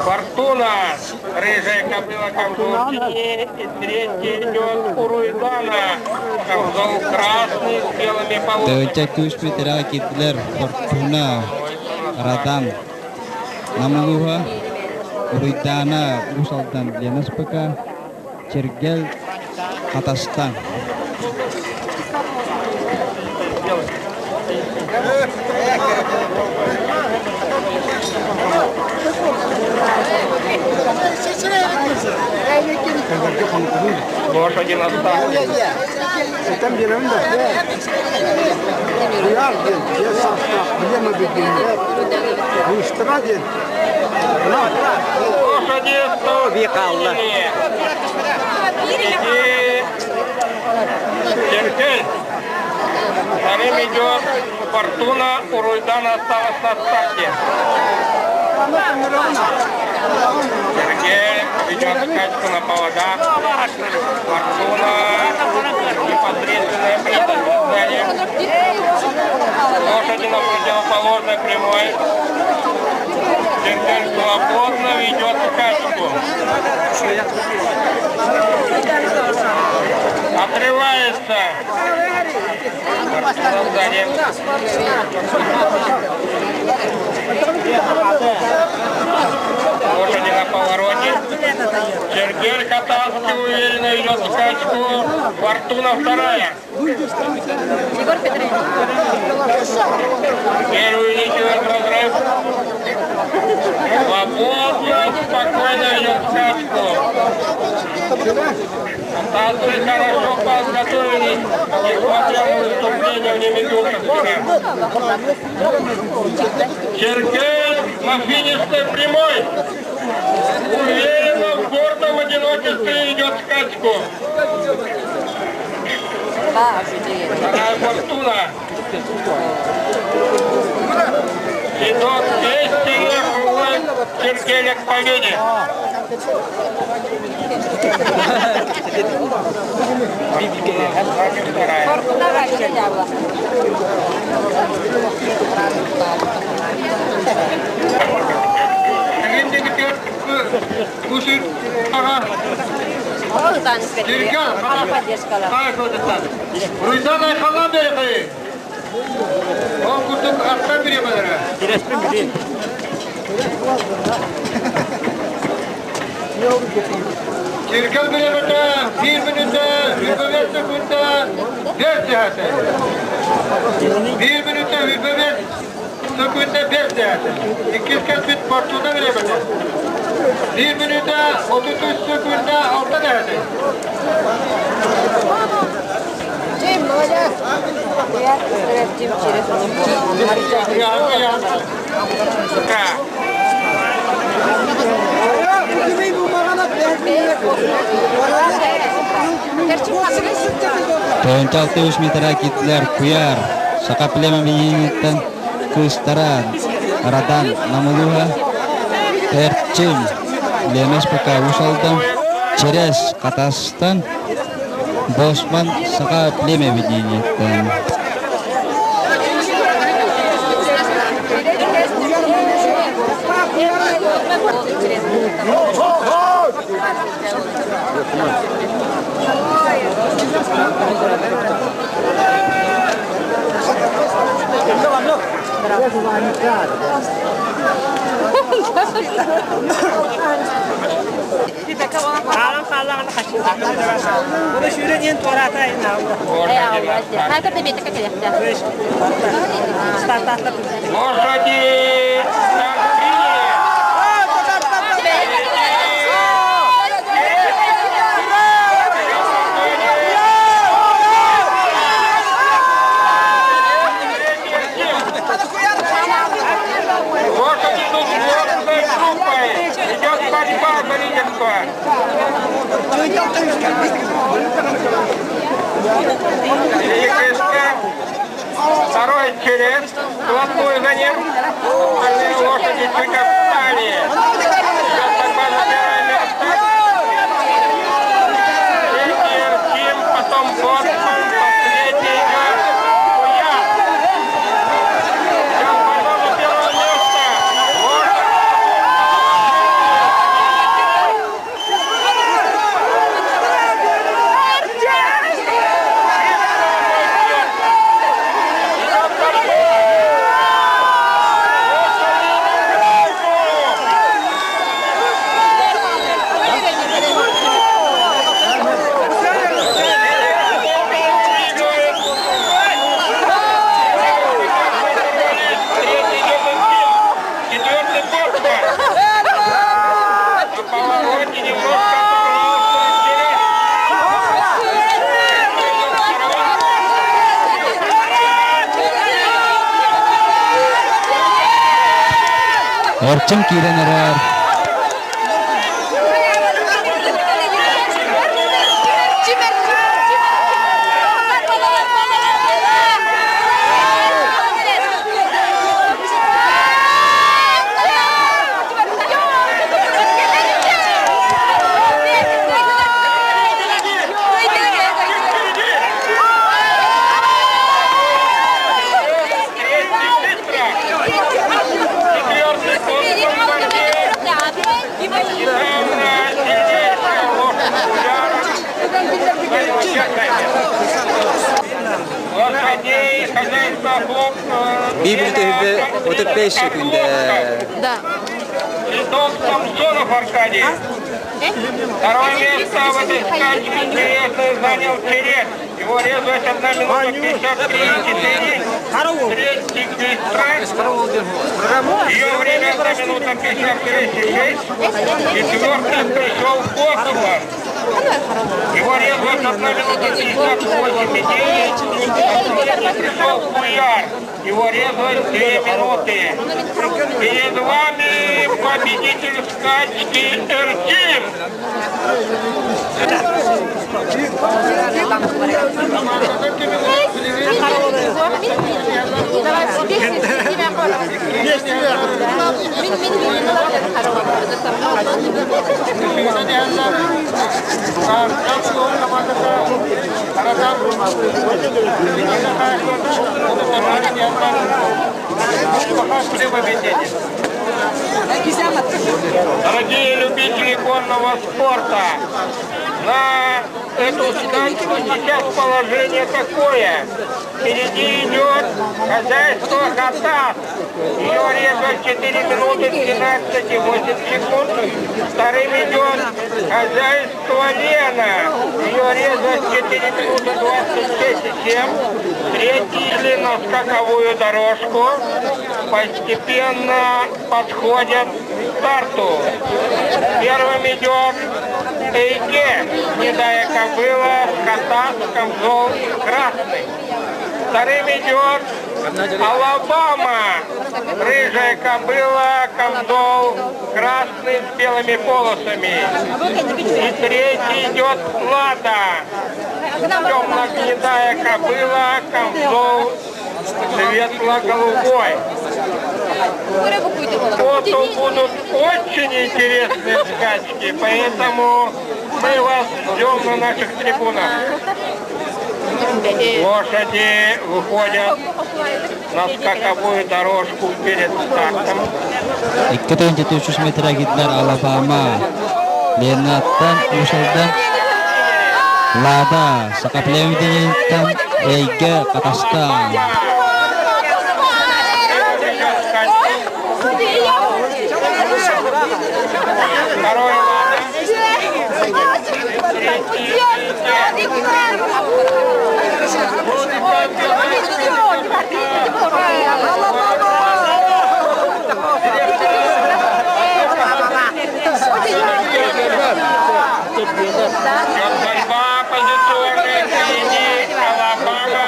Фортуна, рыжая кобыла камзолчине, и третий идет Уруйдана, камзол красный с белыми полосами. 400 метр китлер Фортуна, Радан, Намалуха, Уруйдана, Усалдан, Ленаспака, Чергел, Хатастан. Лошади на старте. Лошади Объехала. Чергель. Вторым идет Фортуна, Уруйдана осталась на старте. Сергей ведет скачку на поводах. Фортуна непосредственное преследование. Лошади на противоположной прямой. Сергей свободно ведет скачку. Отрывается. Сзади. Лошади на повороте. Сергей Катанский уверенно идет в скачку. Фортуна вторая. Егор Петрович. Первый увеличивает разрыв. Свободно, спокойно идет в скачку. Катанцы хорошо подготовились, несмотря на выступление в немедушках. Сергей на финишной прямой. Уверенно в гордом одиночестве идет в скачку. Вторая Фортуна. Идет 200 лет Сергея к победе. Кушать. Ага. Руйдана халам береги. Он курдук артта беремедер. Çirkel bir minütte, 1 minütte, 25 sekundda 5 cihate. 1 minütte, 25 sekundda 5 cihate. 200 bit Fortuna veremedi. 1 minütte, 33 sekundda 6 cihate. Джим, молодец. Я Джим через To'nta 600 metr kitlar Kuyar, Sakaplema Minyitan, Kustaran, Radan, Namuluha, Tercim, Lemes Peka Usaldan, Ceres, Katastan, Bosman, Sakaplema Minyitan. Второй через, вплотную за ним, остальные лошади чуть отстали. Идет борьба за первое место. Орчин киренерер. Библията ви от 5 секунди. Да. Литов Самсонов Аркадий. Второе место в этой скачке интересно занял Терек. Его резвость 1 минута 53,4. Третий Бистрак. Ее время 1 минута 53,6. Четвертый пришел Косова. Его резвость 1 минута 58,9. Последний пришел Куяр. Его резвость 2 минуты. Перед вами победитель скачки Эртим. Дорогие любители конного спорта, на эту скачку сейчас положение такое. Впереди идет хозяйство Хатас. Ее резвость 4 минуты 13,8 секунд. Вторым идет хозяйство Лена. Ее резвость 4 минуты 26,7. Третий шли на скаковую дорожку. Постепенно подходят к старту. Первым идет Эйке, гнедая кобыла, Хатас, камзол красный. Вторым идет Алабама, рыжая кобыла, камзол красный с белыми полосами. И третий идет Лада, темно-гнедая кобыла, камзол светло-голубой. Фото будут очень интересные скачки, поэтому мы вас ждем на наших трибунах. Лошади выходят на скаковую дорожку перед стартом. 2,300 metre gittiler Alabama. Lennattan, Usaldan. Lada, Sakaplevidentan, Eike, Katastan. Второй борьба позиционная впереди. Алабама,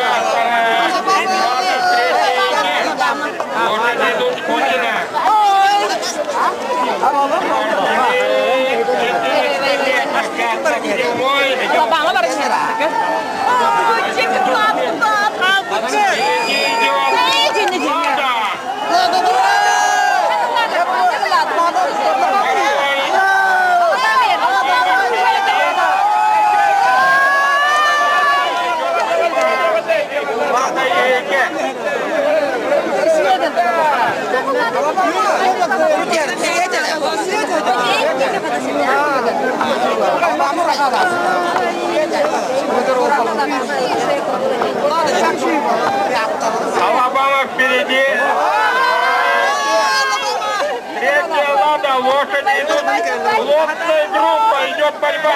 лошади идут с Путина. Алабама впереди. Третья Лада, лошади идут. Плотная группа, идет борьба.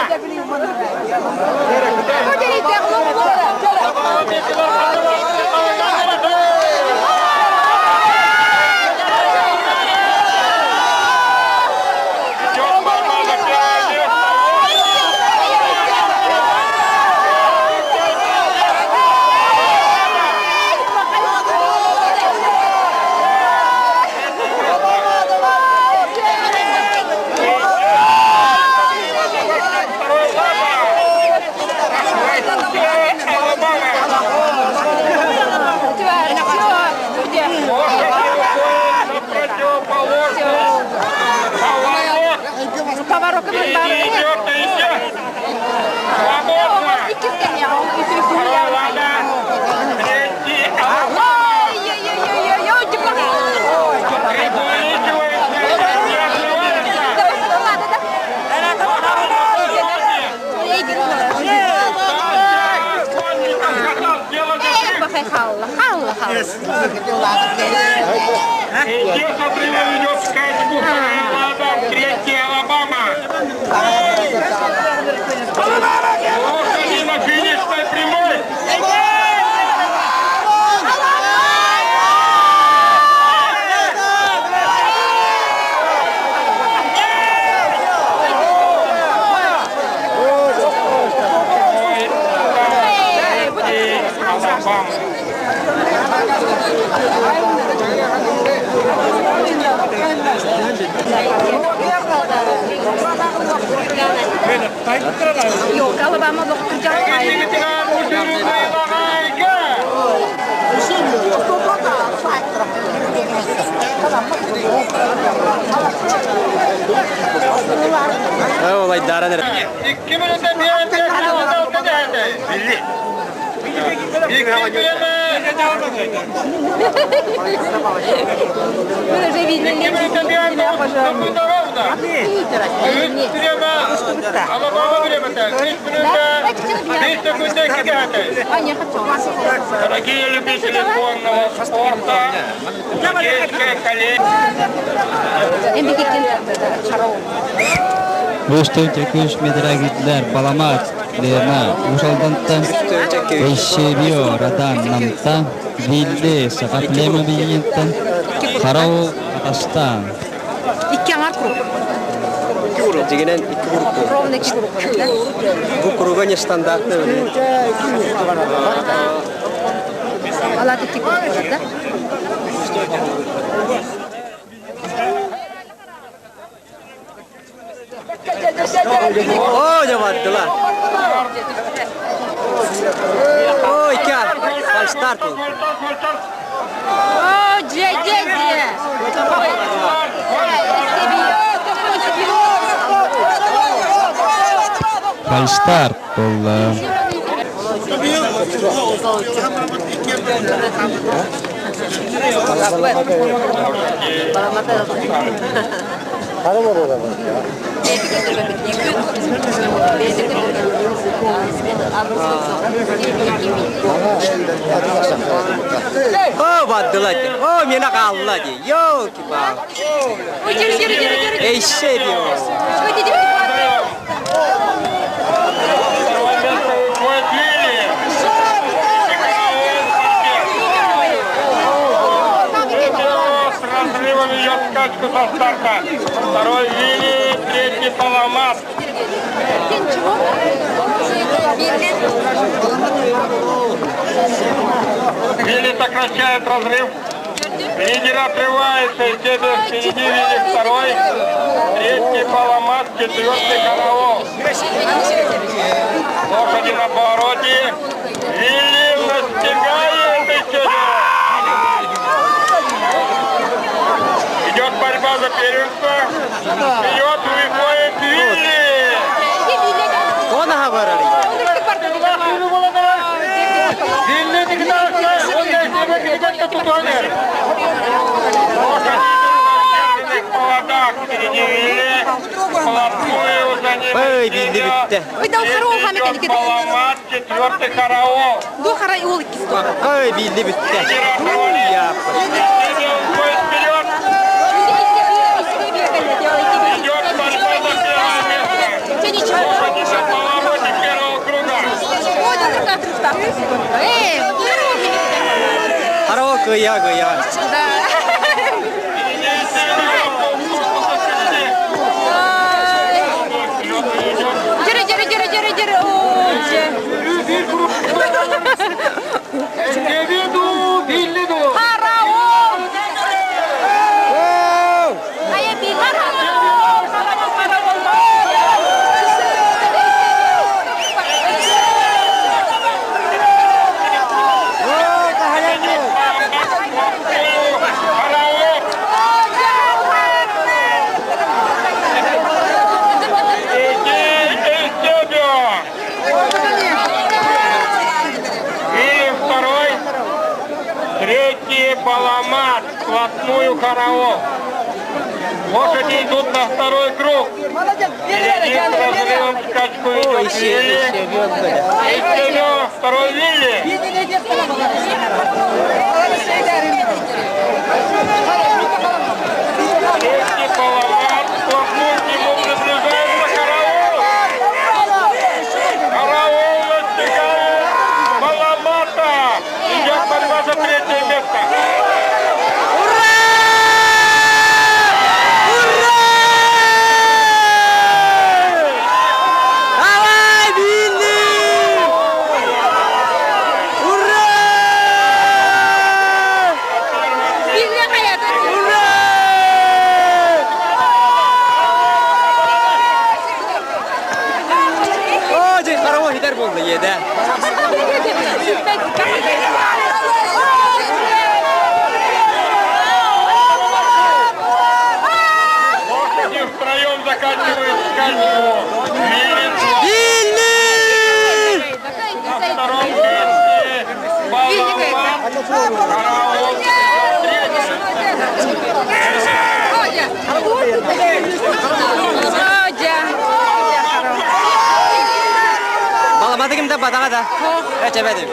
Свободно. Идет отрывом, идет скачку. Третья Алабама. Вот они на финишной прямой. Yok, Alabama bakacak. Olay daranır. 2 minute Billi. Böyle revirleri Алабама билемете. 3 минута. Дорогие любители конного спорта, хоккейская коллеги. Bo'shtoncha kuch metragidlar Balamat-lerna Ushaldantan Eishebio Radan Namta Villi Saqaplema Biyintan Qarov Atastan İki yanar grup. Jiginen 2 grup. Ровно 2 grup. Bu kuruganya standartı öyle. Alat 2 grup da. Oh, javadılar. Oh, ikar. Al start. О, где? Falstart bo'ldi. Oh, baddılar. Oh, mena kaldılar. Yok ki bak. Ой, держи. Eishebio. С разрывом идет скачку со старта. Второй Вилли, третий Паламат. Вилли сокращает разрыв. Лидер отрывается, и впереди Вилли второй. Третий Паламат, четвертый Караул. Лошади на повороте. Вилли настигает еще. Идет борьба за первенство. Вперед выходит Вилли. Ona haber arayın. Вилли дигнался. Он здесь не выглядит, тут умер. В поводах впереди Вилли. Вплотную за ним. Ой, Вилли bitti. Ой, да Караул Хамикан Идет Паламат, четвертый Караул. Ду Караул кисто. Ой, Вилли bitti. Ya. Идет борьба за первое место. Тебе ничего. На повороте первого круга. Karao ya. Да. Держи. Караул! Баламат, вплотную караул. Лошади идут на второй круг. Впереди с разрывом скачку идет Вилли. И вперед второй Вилли. Третий Баламат, вплотную к нему приближается караул. Караул настигает Баламата. Идет борьба за третье место. Давай, Вилли! Ура! Вилли каяда. Очень хороший хитар болды еді. Лошади втроем заканчивают скачку. Вилли! На втором месте Баламат. Караул. Баламаты кімді батаға да? Әчәбәдім.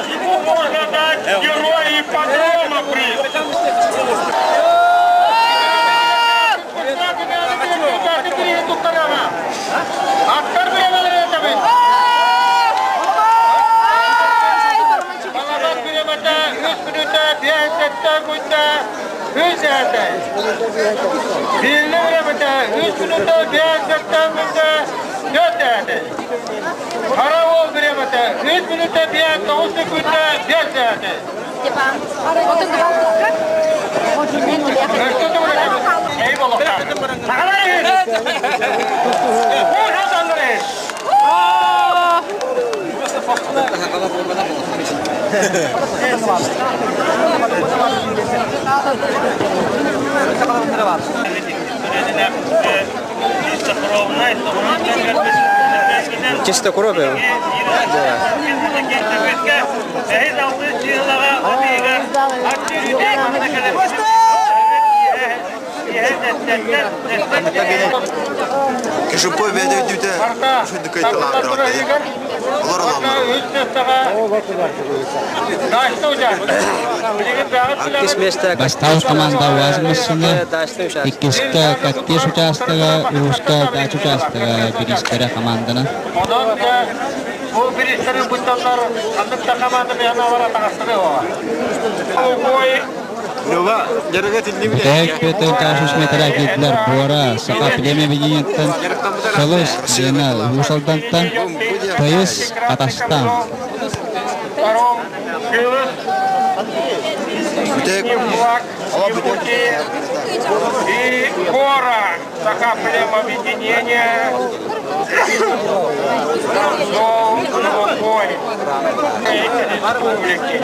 Ему можно дать героя ипподрома приз. Караул времени 3 минуты 9 секунды 10. Чисто кровью. Кеше победа үтүтә. Шундый кайталар. Алар Кис место. Бастау команда возмущена. Иккиска каттеш участога, уруска тач участога бирискара команданы. Бұл бірістері бұттанлар қандықта команда мияна бара тағыстығы оға. Ой, Tek Peter Kasus Metra Gidler Bora Saka Pleme Viginyetten Kılıç Dena Rusaldantan Tayız Katastan втором Кылыш, Кимлак, Ебути и Бора. Саха плема объединения. Зол, Лукой, республики.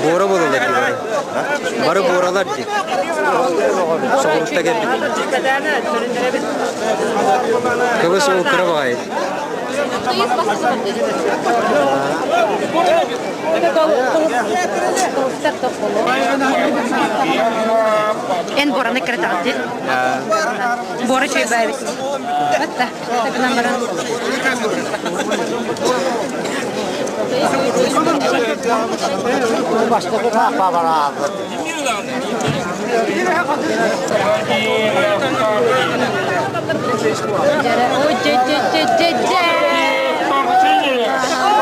Bora bolalar ki. Barı boralar ki. Soğukta geldi. Kıbrıs o kırabağaydı. En Bora ne kadar değil? Bora şey bayrak. Hatta takılan baran. Başka bir hafta var abi.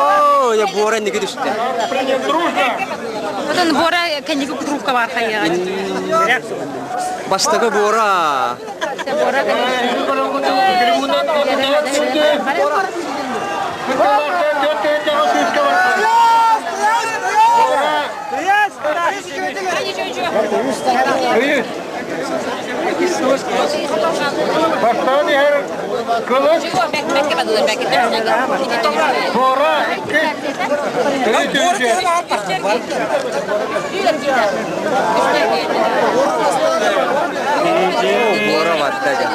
О, я Bora ne gidiyor işte. Потом Бора kendisi трубка var hayır. Baştaki Bora. Bora Трибунан Baştan yer kılıç. Sonra iki. Бора var дядя.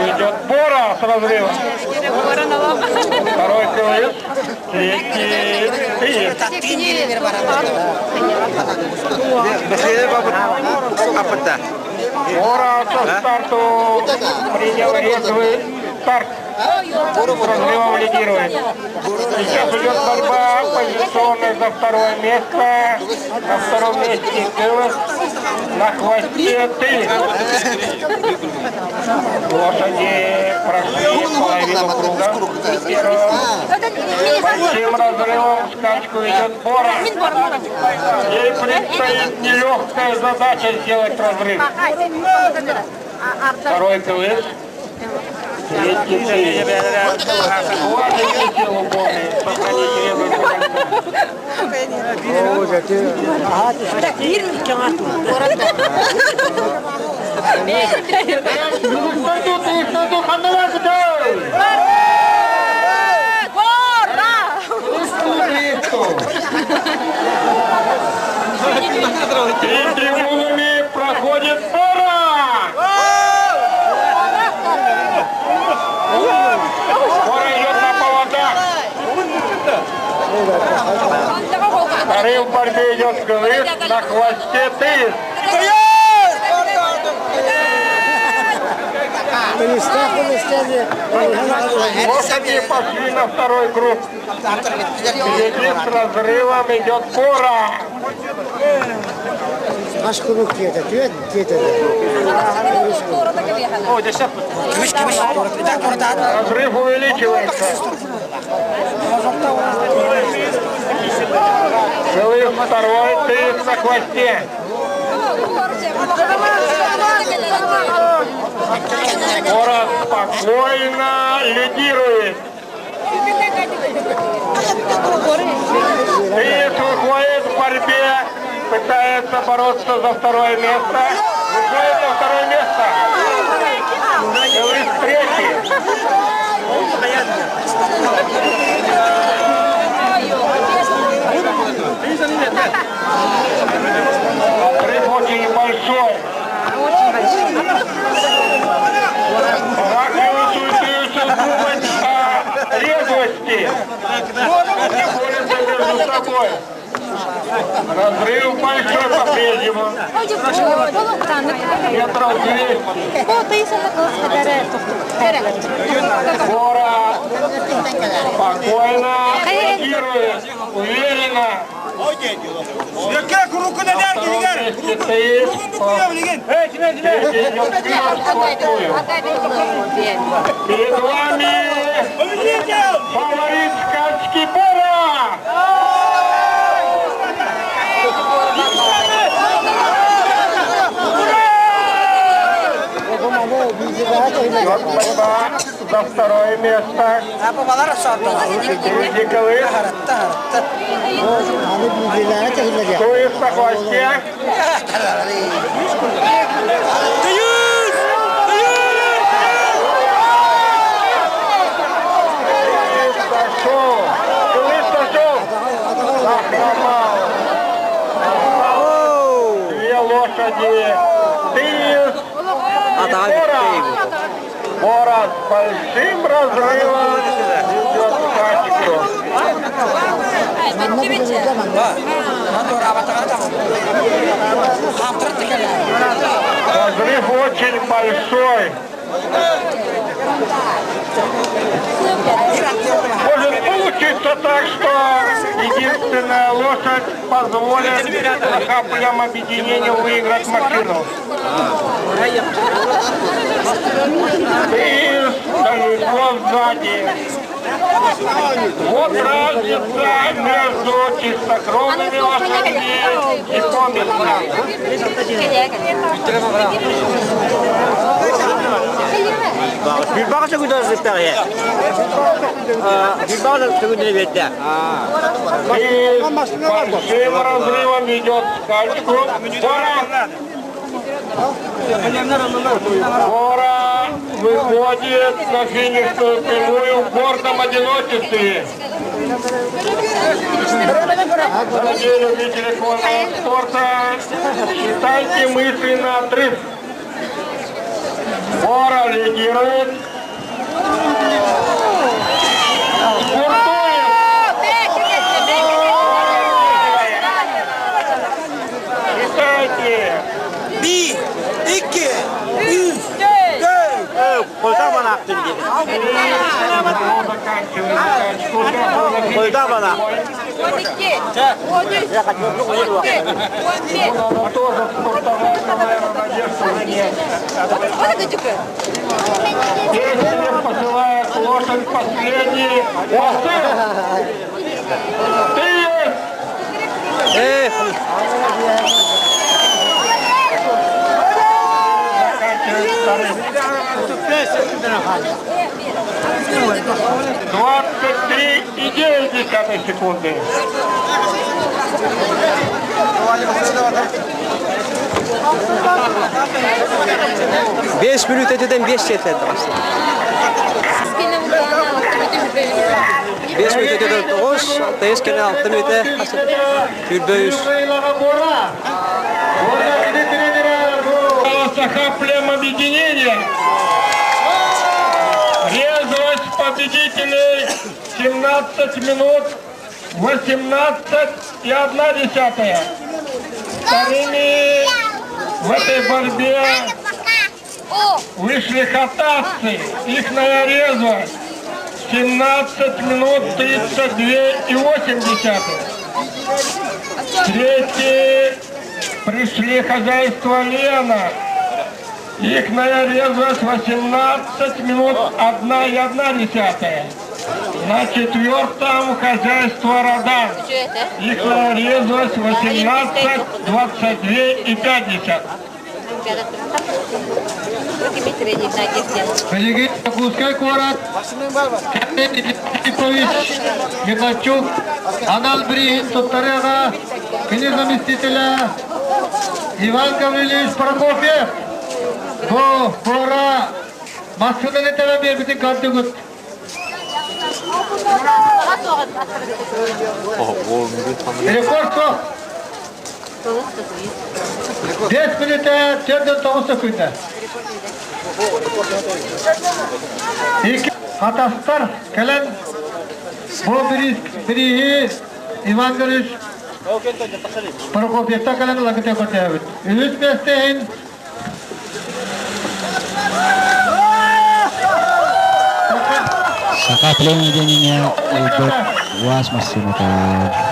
Идет Бора с разрывом. Второй круиз. Третий ты. Apa dah? Бора со старту принял резвый старт. С разрывом лидирует. Сейчас идет борьба позиционная за второе место. На втором месте Кылов. На хвосте ты. Лошади прошли половину круга. Большим разрывом в скачку идет Бора. Ей предстоит нелегкая задача сделать разрыв. Второй Кылов. Третий ты. Важный весел уборный. Сохранить резвость до И трибунами проходит Бора! Бора идет на поводах. Вторым в борьбе идет Кылыш, на хвосте ты. Лошади пошли на второй круг. Впереди с разрывом идет Бора. Разрыв увеличивается. Кылыш второй, ты на хвосте. Бора спокойно лидирует. Тыец выходит в борьбе, пытается бороться за второе место. Выходит на второе место. Кылыш третий. Разрыв очень большой. Пора Кылышу думать о резвости. Борются между собой. Разрыв большой по-прежнему. Метров 200. Бора спокойно реагирует, уверенно. Перед вами фаворит скачки Бора! Борьба за второе место. Впереди Кылыш. Кылыш на хвосте. Кылыш сошел. Захромал. Две лошади. Тыец. Бора с большим разрывом идет в скачку. Разрыв очень большой. Может получиться так, что единственная лошадь позволит охапленному объединению выиграть машину. И далеко сзади. Вот разница между чистокровными лошадьми и помесными. Bilbao segundo seperti. Bilbao segundo ветя. И большим разрывом идет Кальчук. Скоро выходит на финишную прямую в гордом одиночестве. Дорогие любители конного спорта, считайте мысленно отрыв. Скоро лидирует. Считайте. Kolda bana attın diye. Kolda bana. Тоже спортовать, наверное, надежды нет. Песня посылает лошадь последний посыл. Ты есть! «23 и 9 секунды». Beş minut öteden 5 yeterdi aslında. 5 minut öteden 9, 6 kere 6 minut Türbeüs. Сахаплем объединения. Резвость победителей 17 минут 18,1. Вторыми в этой борьбе вышли хатасцы. Ихная резвость 17 минут 32,8. Третьи пришли хозяйство Лена. Ихная резвость 18 минут 1,1. На четвертом хозяйство Радан. Ихная резвость 18, 22,5. Коллеги, пускай город, Иппович, Михачук, Аналбригин, Сутарега, заместителя Иван Гаврилович Прокофьев, Бора, Масудали Телабир, Битин Кантугут. Рекорд срок. 10 минут 4-9 секунда. İki Hatastar gelen bu biri İvan Gülüş Prokofyev'ta gelen lakıta koyuyor. Üç besteyin Saka play medya niya, was mas simutan.